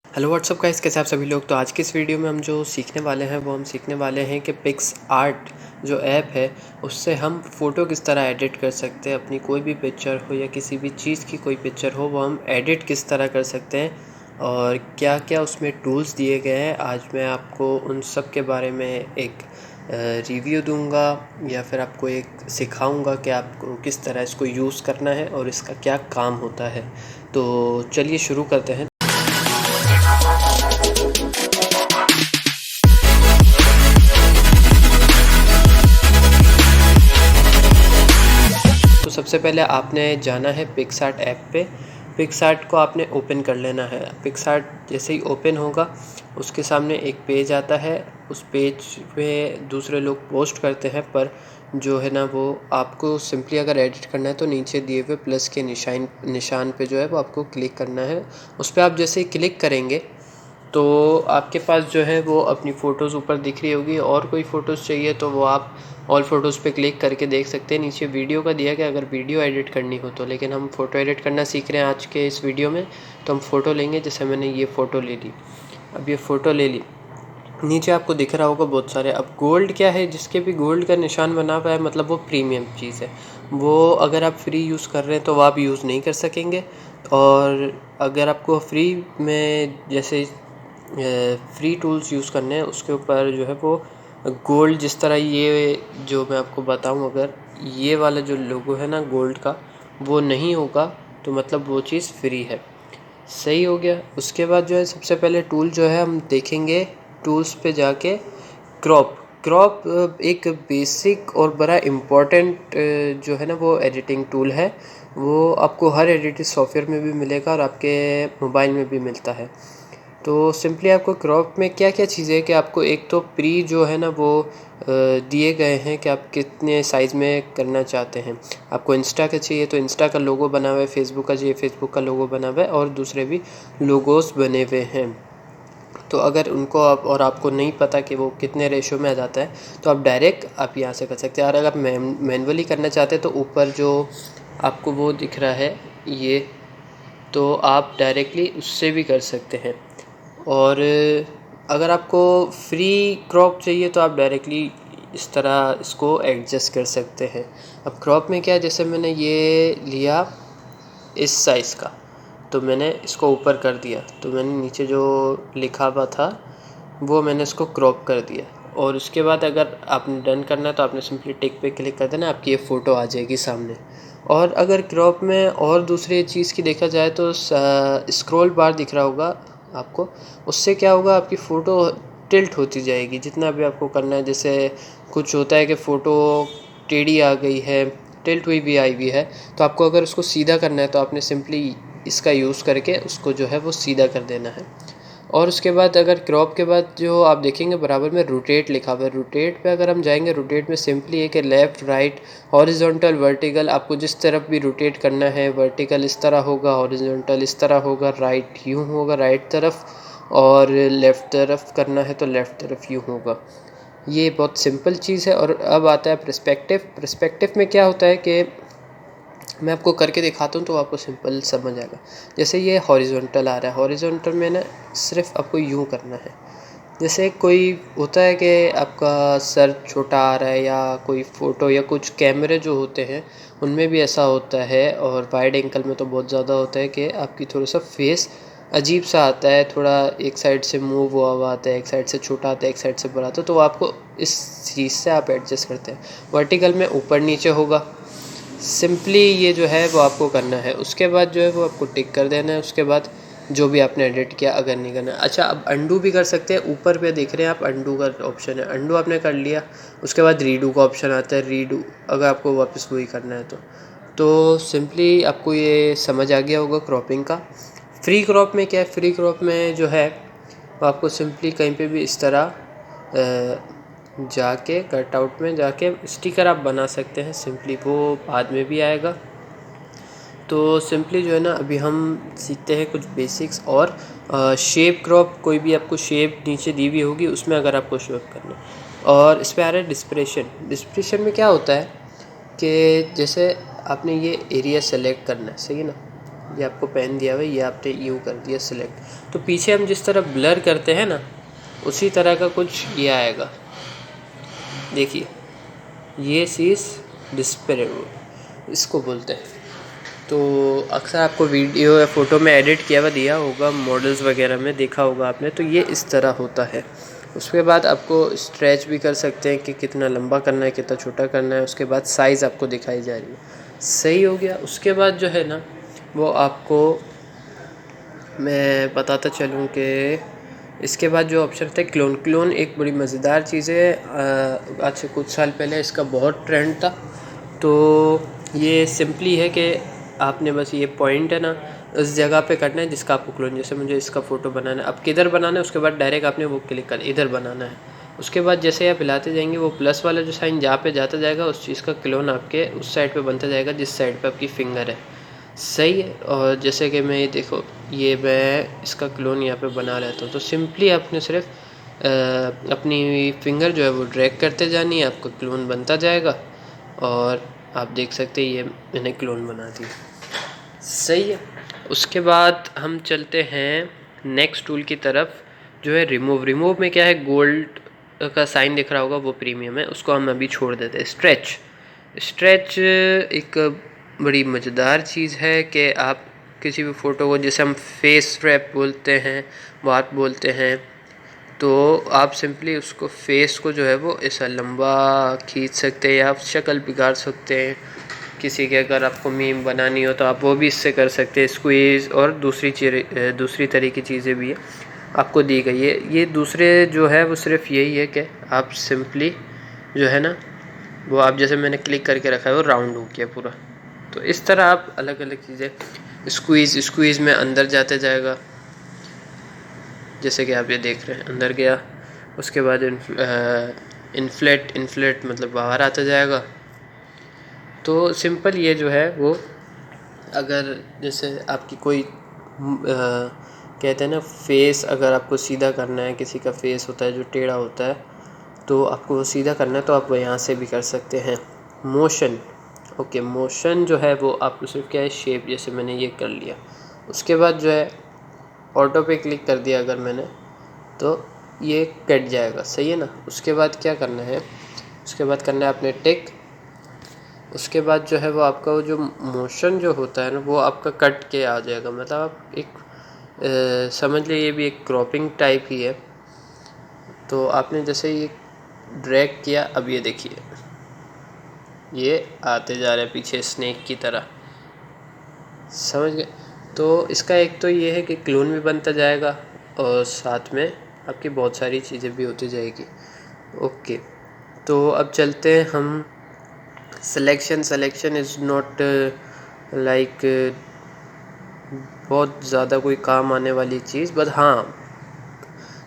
Hello what's up guys, कैसे आप सभी लोग। तो आज की इस वीडियो में हम जो सीखने वाले हैं वो हम सीखने वाले हैं कि पिक्सआर्ट जो ऐप है उससे हम फ़ोटो किस तरह एडिट कर सकते हैं। अपनी कोई भी पिक्चर हो या किसी भी चीज़ की कोई पिक्चर हो वो हम एडिट किस तरह कर सकते हैं और क्या क्या उसमें टूल्स दिए गए हैं। आज मैं आपको उन सब के बारे में एक रिव्यू दूंगा या फिर आपको एक सिखाऊंगा कि आपको किस तरह इसको यूज़ करना है और इसका क्या काम होता है। तो चलिए शुरू करते हैं। तो सबसे पहले आपने जाना है पिक्सआर्ट ऐप पे। पिक्सआर्ट को आपने ओपन कर लेना है। पिक्सआर्ट जैसे ही ओपन होगा उसके सामने एक पेज आता है। उस पेज पे दूसरे लोग पोस्ट करते हैं, पर जो है ना वो आपको सिंपली अगर एडिट करना है तो नीचे दिए हुए प्लस के निशान पे जो है वो आपको क्लिक करना है। उस पर आप जैसे ही क्लिक करेंगे तो आपके पास जो है वो अपनी फ़ोटोज़ ऊपर दिख रही होगी। और कोई फ़ोटोज़ चाहिए तो वो आप ऑल फ़ोटोज़ पे क्लिक करके देख सकते हैं। नीचे वीडियो का दिया गया अगर वीडियो एडिट करनी हो तो, लेकिन हम फ़ोटो एडिट करना सीख रहे हैं आज के इस वीडियो में। तो हम फ़ोटो लेंगे, जैसे मैंने ये फ़ोटो ले ली। अब ये फ़ोटो ले ली, नीचे आपको दिख रहा होगा बहुत सारे। अब गोल्ड क्या है, जिसके भी गोल्ड का निशान बना हुआ है मतलब वो प्रीमियम चीज़ है। वो अगर आप फ्री यूज़ कर रहे हैं तो वो आप यूज़ नहीं कर सकेंगे। और अगर आपको फ्री में जैसे फ्री टूल्स यूज़ करने हैं उसके ऊपर जो है वो गोल्ड, जिस तरह ये जो मैं आपको बताऊं, अगर ये वाला जो लोगो है ना गोल्ड का वो नहीं होगा तो मतलब वो चीज़ फ्री है। सही हो गया। उसके बाद जो है सबसे पहले टूल जो है हम देखेंगे, टूल्स पे जाके क्रॉप क्रॉप एक बेसिक और बड़ा इम्पॉर्टेंट जो है ना वो एडिटिंग टूल है। वो आपको हर एडिटिंग सॉफ्टवेयर में भी मिलेगा और आपके मोबाइल में भी मिलता है। तो सिंपली आपको क्रॉप में क्या क्या चीज़ें है कि आपको एक तो प्री जो है ना वो दिए गए हैं कि आप कितने साइज़ में करना चाहते हैं। आपको इंस्टा का चाहिए तो इंस्टा का लोगो बना हुआ है, फेसबुक का चाहिए फेसबुक का लोगो बना हुआ है और दूसरे भी लोगोस बने हुए हैं। तो अगर उनको आप और आपको नहीं पता कि वो कितने रेशो में आ जाता है तो आप डायरेक्ट आप यहाँ से कर सकते हैं। और अगर आप मैनुअली करना चाहते हैं तो ऊपर जो आपको वो दिख रहा है ये, तो आप डायरेक्टली उससे भी कर सकते हैं। और अगर आपको फ्री क्रॉप चाहिए तो आप डायरेक्टली इस तरह इसको एडजस्ट कर सकते हैं। अब क्रॉप में क्या है, जैसे मैंने ये लिया इस साइज़ का तो मैंने इसको ऊपर कर दिया, तो मैंने नीचे जो लिखा हुआ था वो मैंने इसको क्रॉप कर दिया। और उसके बाद अगर आपने डन करना है तो आपने सिंपली टिक पे क्लिक कर देना, आपकी ये फ़ोटो आ जाएगी सामने। और अगर क्रॉप में और दूसरी चीज़ की देखा जाए तो स्क्रॉल बार दिख रहा होगा आपको। उससे क्या होगा, आपकी फ़ोटो टिल्ट होती जाएगी जितना भी आपको करना है। जैसे कुछ होता है कि फ़ोटो टेढ़ी आ गई है, टिल्ट हुई भी आई हुई है, तो आपको अगर उसको सीधा करना है तो आपने सिंपली इसका यूज़ करके उसको जो है वो सीधा कर देना है। और उसके बाद अगर क्रॉप के बाद जो आप देखेंगे बराबर में रोटेट लिखा हुआ है, रोटेट पे अगर हम जाएंगे, रोटेट में सिंपली है कि लेफ़्ट राइट हॉरिजॉन्टल वर्टिकल, आपको जिस तरफ भी रोटेट करना है। वर्टिकल इस तरह होगा, हॉरिजॉन्टल इस तरह होगा, राइट यूँ होगा राइट तरफ, और लेफ़्ट तरफ करना है तो लेफ़्ट तरफ यूँ होगा। ये बहुत सिंपल चीज़ है। और अब आता है पर्सपेक्टिव। पर्सपेक्टिव में क्या होता है कि मैं आपको करके दिखाता हूँ तो आपको सिंपल समझ आएगा। जैसे ये हॉरिजॉन्टल आ रहा है, हॉरिजॉन्टल में ना सिर्फ आपको यूँ करना है। जैसे कोई होता है कि आपका सर छोटा आ रहा है, या कोई फ़ोटो या कुछ कैमरे जो होते हैं उनमें भी ऐसा होता है, और वाइड एंगल में तो बहुत ज़्यादा होता है कि आपकी थोड़ा सा फेस अजीब सा आता है, थोड़ा एक साइड से मूव हुआ आता है, एक साइड से छोटा आता है, एक साइड से बड़ा आता है। तो आपको इस चीज़ से आप एडजस्ट करते हैं। वर्टिकल में ऊपर नीचे होगा। सिंपली ये जो है वो आपको करना है। उसके बाद जो है वो आपको टिक कर देना है। उसके बाद जो भी आपने एडिट किया, अगर नहीं करना अच्छा, अब अंडू भी कर सकते हैं। ऊपर पे देख रहे हैं आप, अंडू का ऑप्शन है, अंडू आपने कर लिया। उसके बाद रीडू का ऑप्शन आता है, रीडू अगर आपको वापस वही करना है तो सिंपली आपको ये समझ आ गया होगा क्रॉपिंग का। फ्री क्रॉप में क्या है, फ्री क्रॉप में जो है वो आपको सिंपली कहीं पे भी इस तरह जाके कटआउट में जाके स्टिकर आप बना सकते हैं। सिंपली वो बाद में भी आएगा। तो सिंपली जो है ना अभी हम सीखते हैं कुछ बेसिक्स। और शेप क्रॉप, कोई भी आपको शेप नीचे दी हुई होगी उसमें अगर आपको शेप करना है। और इस पर आ रहा है डिस्प्रेशन। डिस्प्रेशन में क्या होता है कि जैसे आपने ये एरिया सेलेक्ट करना है, सही है ना। ये आपको पेन दिया हुआ है, ये आपने यू कर दिया सिलेक्ट। तो पीछे हम जिस तरह ब्लर करते हैं ना, उसी तरह का कुछ ये आएगा। देखिए ये चीज़ डिस्प्ले इसको बोलते हैं। तो अक्सर आपको वीडियो या फ़ोटो में एडिट किया हुआ दिया होगा, मॉडल्स वगैरह में देखा होगा आपने। तो ये इस तरह होता है। उसके बाद आपको स्ट्रेच भी कर सकते हैं कि कितना लंबा करना है, कितना छोटा करना है। उसके बाद साइज़ आपको दिखाई जा रही है, सही हो गया। उसके बाद जो है ना, वो आपको मैं बताता चलूँ कि इसके बाद जो ऑप्शन थे क्लोन एक बड़ी मज़ेदार चीज़ है। आज से कुछ साल पहले इसका बहुत ट्रेंड था। तो ये सिंपली है कि आपने बस ये पॉइंट है ना, उस जगह पे करना है जिसका आपको क्लोन, जैसे मुझे इसका फ़ोटो बनाना है, अब किधर बनाना है उसके बाद डायरेक्ट आपने वो क्लिक कर इधर बनाना है। उसके बाद जैसे आप हिलाते जाएंगे वो प्लस वाला जो साइन जहाँ पे जाता जाएगा उस चीज़ का क्लोन आपके उस साइड पे बनता जाएगा जिस साइड पे आपकी फिंगर है, सही है। और जैसे कि मैं ये देखो, ये मैं इसका क्लोन यहाँ पे बना लेता हूँ। तो सिंपली आपने सिर्फ अपनी फिंगर जो है वो ड्रैग करते जानी है, आपका क्लोन बनता जाएगा। और आप देख सकते हैं ये मैंने क्लोन बना दिया, सही है। उसके बाद हम चलते हैं नेक्स्ट टूल की तरफ, जो है रिमूव में क्या है, गोल्ड का साइन दिख रहा होगा, वो प्रीमियम है, उसको हम अभी छोड़ देते हैं। स्ट्रेच एक बड़ी मज़ेदार चीज़ है कि आप किसी भी फ़ोटो को, जैसे हम फेस रैप बोलते हैं, बात बोलते हैं, तो आप सिंपली उसको फेस को जो है वो ऐसा लंबा खींच सकते हैं या आप शक्ल बिगाड़ सकते हैं किसी के। अगर आपको मीम बनानी हो तो आप वो भी इससे कर सकते हैं, स्क्वीज़ और दूसरी तरह की चीज़ें भी है आपको दी गई है। ये दूसरे जो है वो सिर्फ यही है कि आप सिंपली जो है ना, वो आप जैसे मैंने क्लिक करके रखा है वो राउंड हो गया पूरा। तो इस तरह आप अलग अलग चीज़ें, स्क्वीज़ में अंदर जाते जाएगा, जैसे कि आप ये देख रहे हैं अंदर गया। उसके बाद इन्फ्लेट मतलब बाहर आता जाएगा। तो सिंपल ये जो है वो, अगर जैसे आपकी कोई कहते हैं ना फेस, अगर आपको सीधा करना है, किसी का फेस होता है जो टेढ़ा होता है, तो आपको वो सीधा करना है तो आप वो यहाँ से भी कर सकते हैं। मोशन जो है वो आपको सिर्फ क्या है, शेप, जैसे मैंने ये कर लिया। उसके बाद जो है ऑटो पे क्लिक कर दिया अगर मैंने, तो ये कट जाएगा, सही है ना। उसके बाद क्या करना है, उसके बाद करना है आपने टिक। उसके बाद जो है वो आपका वो जो मोशन जो होता है ना, वो आपका कट के आ जाएगा, मतलब आप एक समझ लीजिए ये भी एक क्रॉपिंग टाइप ही है। तो आपने जैसे ये ड्रैग किया, अब ये देखिए ये आते जा रहे हैं पीछे स्नेक की तरह, समझ गए। तो इसका एक तो ये है कि क्लोन भी बनता जाएगा और साथ में आपकी बहुत सारी चीज़ें भी होती जाएगी। ओके, तो अब चलते हैं हम सिलेक्शन इज़ नॉट लाइक बहुत ज़्यादा कोई काम आने वाली चीज़, बट हाँ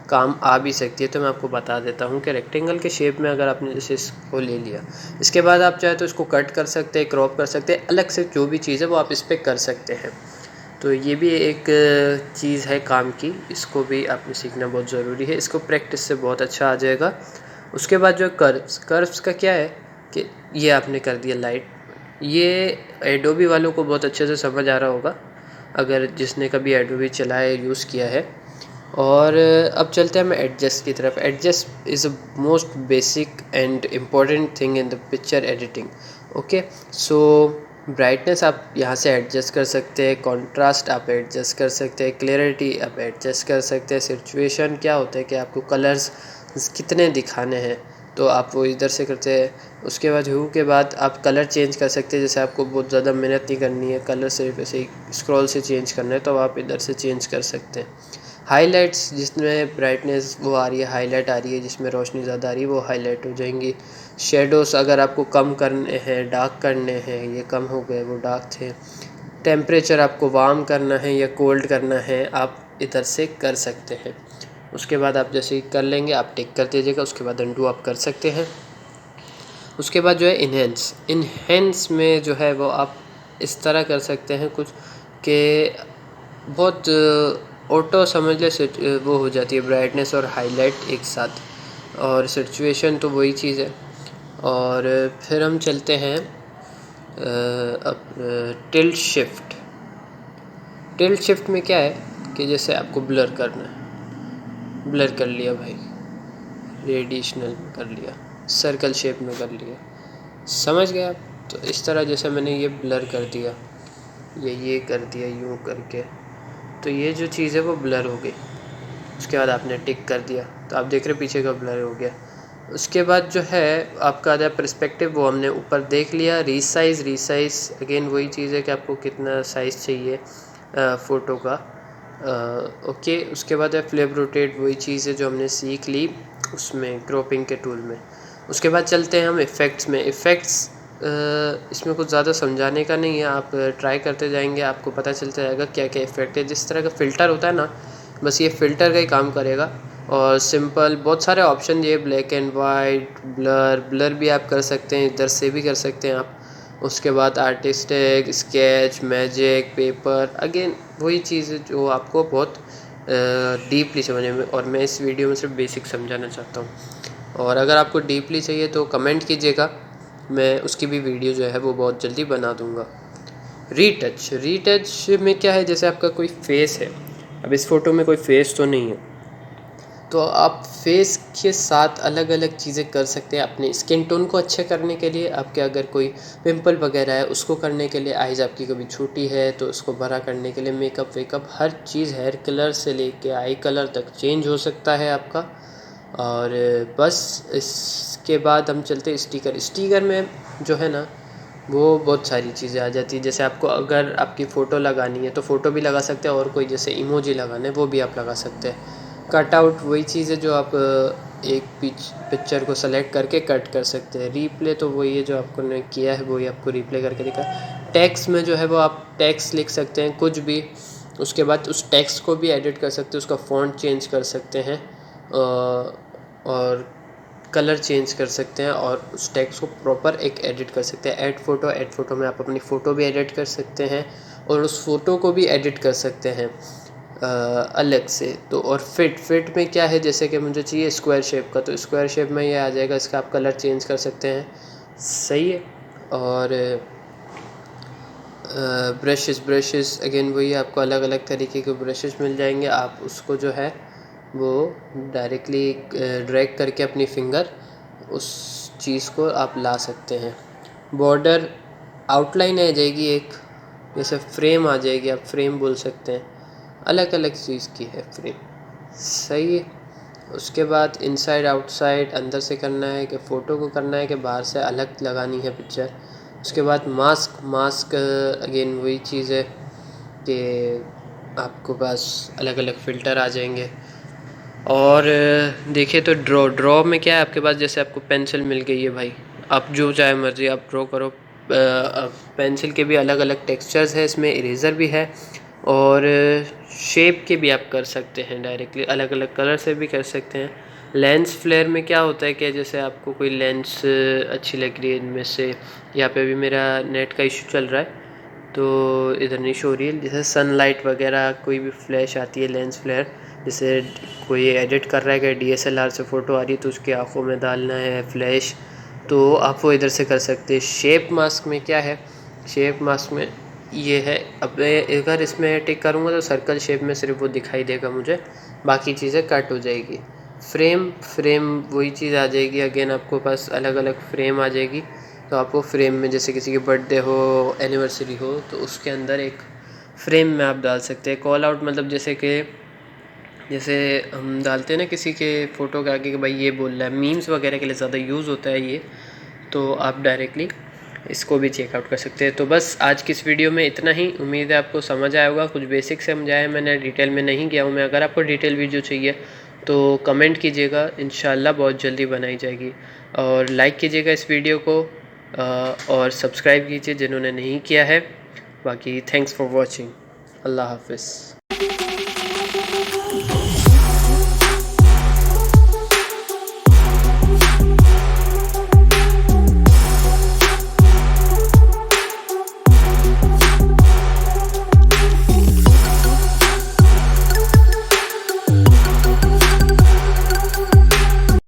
काम आ भी सकती है। तो मैं आपको बता देता हूँ कि रेक्टेंगल के शेप में अगर आपने जैसे इसको ले लिया, इसके बाद आप चाहे तो इसको कट कर सकते हैं, क्रॉप कर सकते हैं, अलग से जो भी चीज़ है वो आप इस पर कर सकते हैं। तो ये भी एक चीज़ है काम की, इसको भी आपने सीखना बहुत ज़रूरी है, इसको प्रैक्टिस से बहुत अच्छा आ जाएगा। उसके बाद जो कर्व्स का क्या है कि ये आपने कर दिया लाइट, ये एडोबी वालों को बहुत अच्छे से समझ आ रहा होगा अगर जिसने कभी एडोबी चलाया यूज़ किया है। और अब चलते हैं हम एडजस्ट की तरफ। Adjust is a most basic and important thing in the picture editing. Okay, so brightness आप यहाँ से एडजस्ट कर सकते हैं, कॉन्ट्रास्ट आप एडजस्ट कर सकते हैं, क्लियरिटी आप एडजस्ट कर सकते हैं, सिचुएशन क्या होता है कि आपको कलर्स कितने दिखाने हैं तो आप वो इधर से करते हैं। उसके बाद ह्यू के बाद आप कलर चेंज कर सकते हैं, जैसे आपको बहुत ज़्यादा मेहनत नहीं करनी है, कलर सिर्फ ऐसे ही स्क्रॉल से चेंज करना है तो आप इधर से चेंज कर सकते हैं। हाइलाइट्स, जिसमें ब्राइटनेस वो आ रही है, हाईलाइट आ रही है, जिसमें रोशनी ज़्यादा आ रही है वो हाईलाइट हो जाएंगी। शेडोज़ अगर आपको कम करने हैं, डार्क करने हैं, ये कम हो गए वो डार्क थे। टेम्परेचर आपको वार्म करना है या कोल्ड करना है, आप इधर से कर सकते हैं। उसके बाद आप जैसे ही कर लेंगे आप टिक कर दीजिएगा, उसके बाद अनडू आप कर सकते हैं। उसके बाद जो है इन्हेंस में जो है वो आप इस तरह कर सकते हैं कुछ कि बहुत ऑटो समझ ले वो हो जाती है ब्राइटनेस और हाईलाइट एक साथ, और सिचुएशन तो वही चीज़ है। और फिर हम चलते हैं अब टिल्ट शिफ्ट। टिल्ट शिफ्ट में क्या है कि जैसे आपको ब्लर करना है, ब्लर कर लिया भाई, रेडिशनल में कर लिया, सर्कल शेप में कर लिया, समझ गया आप। तो इस तरह जैसे मैंने ये ब्लर कर दिया, ये कर दिया यूँ करके, तो ये जो चीज़ है वो ब्लर हो गई। उसके बाद आपने टिक कर दिया तो आप देख रहे पीछे का ब्लर हो गया। उसके बाद जो है आपका आधा पर्सपेक्टिव वो हमने ऊपर देख लिया। रीसाइज़ अगेन वही चीज़ है कि आपको कितना साइज़ चाहिए फ़ोटो का। ओके, उसके बाद है फ्लिप रोटेट, वही चीज़ है जो हमने सीख ली उसमें क्रॉपिंग के टूल में। उसके बाद चलते हैं हम इफ़ेक्ट्स में। इफ़ेक्ट्स इसमें कुछ ज़्यादा समझाने का नहीं है, आप ट्राई करते जाएंगे आपको पता चलता जाएगा क्या क्या इफ़ेक्ट है। जिस तरह का फ़िल्टर होता है ना, बस ये फ़िल्टर का ही काम करेगा। और सिंपल बहुत सारे ऑप्शन दिए, ब्लैक एंड वाइट, ब्लर भी आप कर सकते हैं, इधर से भी कर सकते हैं आप। उसके बाद artistic, sketch, magic, paper, again वही चीज़ है जो आपको बहुत डीपली समझने में, और मैं इस वीडियो में सिर्फ बेसिक समझाना चाहता हूँ। और अगर आपको डीपली चाहिए तो कमेंट कीजिएगा, मैं उसकी भी वीडियो जो है वो बहुत जल्दी बना दूँगा। रीटच में क्या है, जैसे आपका कोई फेस है, अब इस फ़ोटो में कोई फेस तो नहीं है, तो आप फेस के साथ अलग अलग चीज़ें कर सकते हैं अपने स्किन टोन को अच्छे करने के लिए। आपके अगर कोई पिंपल वगैरह है उसको करने के लिए, आइज़ आपकी कभी छोटी है तो उसको बड़ा करने के लिए, मेकअप वेकअप हर चीज़, हेयर कलर से लेके आई कलर तक चेंज हो सकता है आपका। और बस इसके बाद हम चलते हैं स्टिकर में जो है ना वो बहुत सारी चीज़ें आ जाती है। जैसे आपको अगर आपकी फ़ोटो लगानी है तो फ़ोटो भी लगा सकते हैं, और कोई जैसे इमोजी लगाना है वो भी आप लगा सकते हैं। कट आउट वही चीज़ है जो आप एक पिक्चर को सेलेक्ट करके कट कर सकते हैं। रीप्ले तो वही है जो आपको ने किया है वही आपको रीप्ले करके दिखा। टेक्स्ट में जो है वो आप टेक्स्ट लिख सकते हैं कुछ भी, उसके बाद उस टेक्स्ट को भी एडिट कर सकते हैं, उसका फ़ॉन्ट चेंज कर सकते हैं और कलर चेंज कर सकते हैं, और उस टेक्स्ट को प्रॉपर एक एडिट कर सकते हैं। ऐड फ़ोटो में आप अपनी फ़ोटो भी एडिट कर सकते हैं, और उस फ़ोटो को भी एडिट कर सकते हैं अलग से। तो और फिट में क्या है, जैसे कि मुझे चाहिए स्क्वायर शेप का, तो स्क्वायर शेप में ये आ जाएगा, इसका आप कलर चेंज कर सकते हैं, सही है। और ब्रशेस अगेन वही, आपको अलग अलग तरीके के ब्रशेस मिल जाएंगे। आप उसको जो है वो डायरेक्टली ड्रैग करके अपनी फिंगर उस चीज़ को आप ला सकते हैं। बॉर्डर आउटलाइन आ जाएगी एक, जैसे फ्रेम आ जाएगी, आप फ्रेम बोल सकते हैं, अलग अलग चीज़ की है फ्रेम, सही है। उसके बाद इनसाइड आउटसाइड, अंदर से करना है कि फ़ोटो को करना है कि बाहर से अलग लगानी है पिक्चर। उसके बाद मास्क अगेन वही चीज़ है कि आपको पास अलग अलग फ़िल्टर आ जाएंगे। और देखिए तो ड्रॉ में क्या है, आपके पास जैसे आपको पेंसिल मिल गई है भाई, आप जो चाहे मर्ज़ी आप ड्रॉ करो। पेंसिल के भी अलग अलग टेक्सचर्स है, इसमें इरेज़र भी है, और शेप के भी आप कर सकते हैं डायरेक्टली, अलग अलग कलर से भी कर सकते हैं। लेंस फ्लेयर में क्या होता है कि जैसे आपको कोई लेंस अच्छी लग रही है इनमें से, यहाँ पे भी मेरा नेट का इशू चल रहा है तो इधर नहीं शो रही है, जैसे सनलाइट वगैरह कोई भी फ्लैश आती है लेंस फ्लेयर, जैसे कोई एडिट कर रहा है कि DSLR से फ़ोटो आ रही है तो उसकी आँखों में डालना है फ्लैश, तो आप वो इधर से कर सकते हैं। शेप मास्क में क्या है, शेप मास्क में ये है, अब अगर इसमें टिक करूँगा तो सर्कल शेप में सिर्फ वो दिखाई देगा मुझे, बाकी चीज़ें कट हो जाएगी। फ्रेम वही चीज़ आ जाएगी, अगेन आपको पास अलग अलग फ्रेम आ जाएगी, तो आपको फ्रेम में जैसे किसी की बर्थडे हो, एनिवर्सरी हो, तो उसके अंदर एक फ्रेम में आप डाल सकते हैं। कॉल आउट मतलब जैसे हम डालते हैं ना किसी के फ़ोटो के आगे कि भाई ये बोल रहा है, मीम्स वगैरह के लिए ज़्यादा यूज़ होता है ये, तो आप डायरेक्टली इसको भी चेकआउट कर सकते हैं। तो बस आज की इस वीडियो में इतना ही, उम्मीद है आपको समझ आया होगा। कुछ बेसिक समझाया मैंने, डिटेल में नहीं गया हूँ मैं। अगर आपको डिटेल वीडियो चाहिए तो कमेंट कीजिएगा, इंशाल्लाह बहुत जल्दी बनाई जाएगी। और लाइक कीजिएगा इस वीडियो को, और सब्सक्राइब कीजिए जिन्होंने नहीं किया है। बाकी थैंक्स फॉर वॉचिंग, अल्लाह हाफिज़।